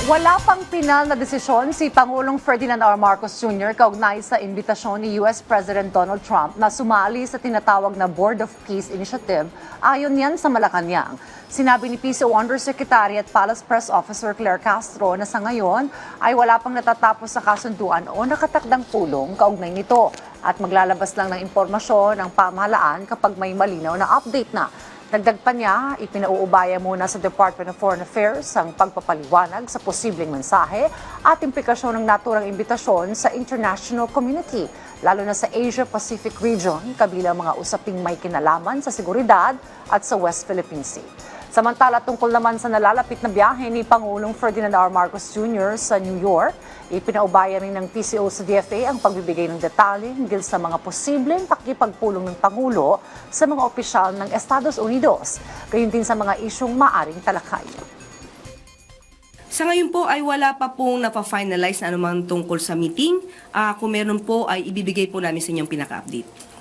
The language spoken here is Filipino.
Wala pang pinal na desisyon si Pangulong Ferdinand R. Marcos Jr. kaugnay sa imbitasyon ni US President Donald Trump na sumali sa tinatawag na Board of Peace Initiative ayon yan sa Malacanang. Sinabi ni PCO Undersecretary at Palace Press Officer Claire Castro na sa ngayon ay wala pang natatapos sa kasunduan o nakatakdang pulong kaugnay nito at maglalabas lang ng impormasyon ang pamahalaan kapag may malinaw na update na. Dagdag pa niya, ipinauubaya muna sa Department of Foreign Affairs ang pagpapaliwanag sa posibleng mensahe at implikasyon ng naturang imbitasyon sa international community, lalo na sa Asia-Pacific region, kabilang mga usaping may kinalaman sa seguridad at sa West Philippine Sea. Samantala, tungkol naman sa nalalapit na biyahe ni Pangulong Ferdinand R. Marcos Jr. sa New York, ipinaubaya rin ng PCO sa DFA ang pagbibigay ng detalye hinggil sa mga posibleng pakikipagpulong ng Pangulo sa mga opisyal ng Estados Unidos, gayon din sa mga isyong maaring talakay. Sa ngayon po ay wala pa pong napafinalize na anumang tungkol sa meeting. Kung meron po ay ibibigay po namin sa inyong pinaka-update.